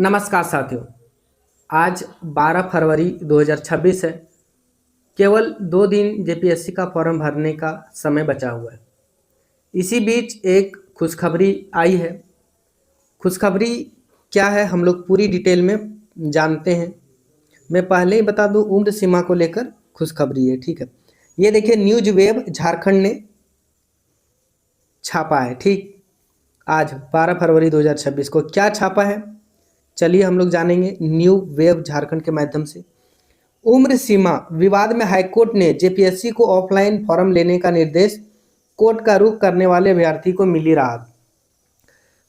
नमस्कार साथियों। आज 12 फरवरी 2026 है। केवल 2 दिन जेपीएससी का फॉर्म भरने का समय बचा हुआ है। इसी बीच एक खुशखबरी आई है। खुशखबरी क्या है हम लोग पूरी डिटेल में जानते हैं। मैं पहले ही बता दूं, उम्र सीमा को लेकर खुशखबरी है, ठीक है। ये देखिए, न्यूज वेब झारखंड ने छापा है, ठीक। आज 12 फरवरी 2026 को क्या छापा है, चलिए हम लोग जानेंगे न्यू वेब झारखंड के माध्यम से। उम्र सीमा विवाद में हाईकोर्ट ने जेपीएससी को ऑफलाइन फॉर्म लेने का निर्देश, कोर्ट का रुख करने वाले अभ्यर्थी को मिली राहत।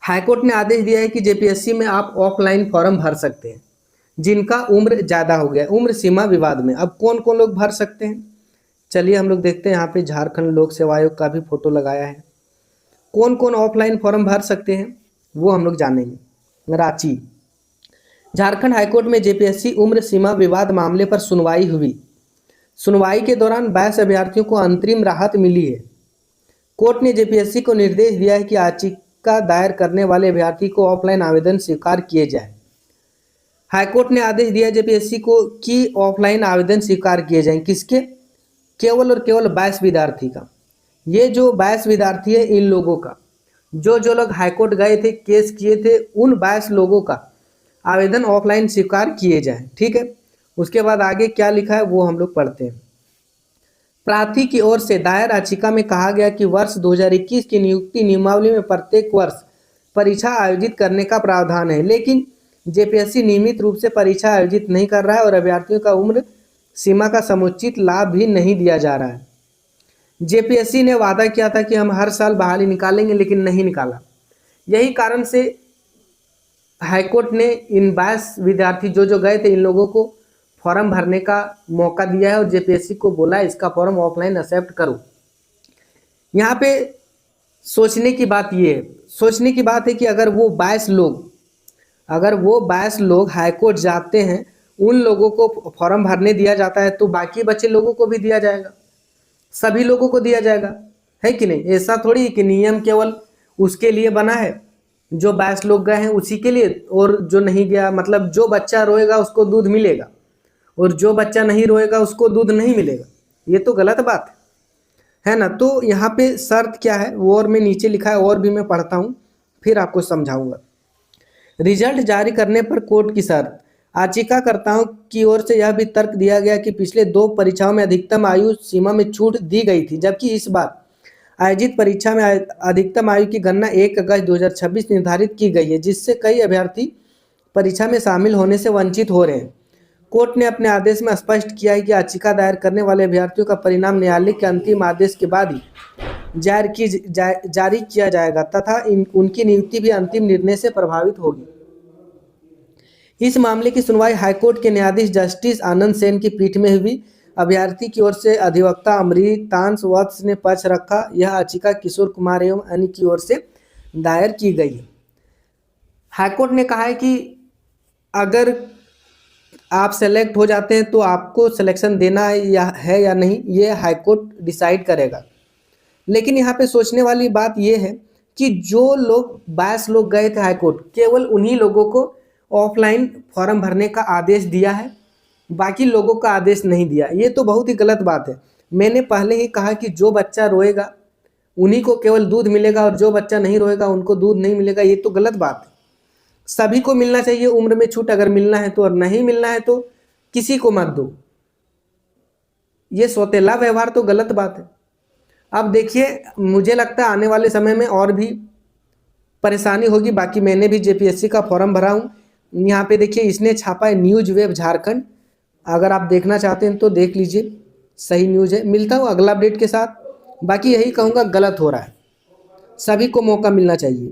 हाईकोर्ट ने आदेश दिया है कि जेपीएससी में आप ऑफलाइन फॉर्म भर सकते हैं जिनका उम्र ज़्यादा हो गया। उम्र सीमा विवाद में अब कौन कौन लोग भर सकते हैं, चलिए हम लोग देखते हैं। यहाँ पे झारखंड लोक सेवा आयोग का भी फोटो लगाया है। कौन कौन ऑफलाइन फॉर्म भर सकते हैं वो हम लोग जानेंगे। रांची, झारखंड हाईकोर्ट में जेपीएससी उम्र सीमा विवाद मामले पर सुनवाई हुई। सुनवाई के दौरान 22 अभ्यर्थियों को अंतरिम राहत मिली है। कोर्ट ने जेपीएससी को निर्देश दिया है कि याचिका दायर करने वाले अभ्यर्थी को ऑफलाइन आवेदन स्वीकार किए जाए। हाईकोर्ट ने आदेश दिया जेपीएससी को कि ऑफलाइन आवेदन स्वीकार किए जाएं। किसके? केवल और केवल 22 विद्यार्थी का। ये जो 22 विद्यार्थी है, इन लोगों का, जो लोग हाईकोर्ट गए थे, केस किए थे, उन 22 लोगों का आवेदन ऑफलाइन स्वीकार किए जाएं, ठीक है। उसके बाद आगे क्या लिखा है वो हम लोग पढ़ते हैं। प्रार्थी की ओर से दायर याचिका में कहा गया कि वर्ष 2021 की नियुक्ति नियमावली में प्रत्येक वर्ष परीक्षा आयोजित करने का प्रावधान है, लेकिन जेपीएससी नियमित रूप से परीक्षा आयोजित नहीं कर रहा है और अभ्यर्थियों का उम्र सीमा का समुचित लाभ भी नहीं दिया जा रहा है। जेपीएससी ने वादा किया था कि हम हर साल बहाली निकालेंगे, लेकिन नहीं निकाला। यही कारण से हाईकोर्ट ने इन 22 विद्यार्थी जो गए थे, इन लोगों को फॉर्म भरने का मौका दिया है और जेपीएससी को बोला है इसका फॉर्म ऑफलाइन एक्सेप्ट करो। यहाँ पे सोचने की बात ये है, सोचने की बात है कि अगर वो 22 लोग हाईकोर्ट जाते हैं, उन लोगों को फॉर्म भरने दिया जाता है तो बाकी बचे लोगों को भी दिया जाएगा, सभी लोगों को दिया जाएगा, है कि नहीं। ऐसा थोड़ी कि नियम केवल उसके लिए बना है जो 22 लोग गए हैं उसी के लिए, और जो नहीं गया, मतलब जो बच्चा रोएगा उसको दूध मिलेगा और जो बच्चा नहीं रोएगा उसको दूध नहीं मिलेगा। ये तो गलत बात है ना। तो यहाँ पे शर्त क्या है वो और मैं नीचे लिखा है, और भी मैं पढ़ता हूँ फिर आपको समझाऊंगा। रिजल्ट जारी करने पर कोर्ट की शर्त। याचिकाकर्ताओं की ओर से यह भी तर्क दिया गया कि पिछले 2 परीक्षाओं में अधिकतम आयु सीमा में छूट दी गई थी, जबकि इस बार आयोजित परीक्षा में अधिकतम आयु की गणना 1 अगस्त 2026 निर्धारित की गई है, जिससे कई अभ्यर्थी परीक्षा में शामिल होने से वंचित हो रहे हैं। कोर्ट ने अपने आदेश में स्पष्ट किया है कि याचिका दायर करने वाले अभ्यर्थियों का परिणाम न्यायालय के अंतिम आदेश के बाद ही जारी किया जाएगा तथा उनकी नियुक्ति भी अंतिम निर्णय से प्रभावित होगी। इस मामले की सुनवाई हाईकोर्ट के न्यायाधीश जस्टिस आनंद सेन की पीठ में हुई। अभ्यर्थी की ओर से अधिवक्ता अमृतांश वत्स ने पक्ष रखा। यह याचिका किशोर कुमार एवं अन्य की ओर से दायर की गई है। हाईकोर्ट ने कहा है कि अगर आप सेलेक्ट हो जाते हैं तो आपको सिलेक्शन देना है या नहीं, ये हाईकोर्ट डिसाइड करेगा। लेकिन यहाँ पे सोचने वाली बात ये है कि जो लोग 22 लोग गए थे हाईकोर्ट, केवल उन्हीं लोगों को ऑफलाइन फॉर्म भरने का आदेश दिया है, बाकी लोगों का आदेश नहीं दिया। ये तो बहुत ही गलत बात है। मैंने पहले ही कहा कि जो बच्चा रोएगा उन्हीं को केवल दूध मिलेगा और जो बच्चा नहीं रोएगा उनको दूध नहीं मिलेगा। ये तो गलत बात है। सभी को मिलना चाहिए उम्र में छूट, अगर मिलना है तो, और नहीं मिलना है तो किसी को मत दो। ये सौतेला व्यवहार तो गलत बात है। अब देखिए, मुझे लगता है आने वाले समय में और भी परेशानी होगी। बाकी मैंने भी जेपीएससी का फॉर्म भरा हूँ। यहाँ पे देखिए, इसने छापा है न्यूज वेब झारखंड। अगर आप देखना चाहते हैं तो देख लीजिए, सही न्यूज़ है। मिलता हूँ अगला अपडेट के साथ। बाकी यही कहूँगा, गलत हो रहा है, सभी को मौका मिलना चाहिए।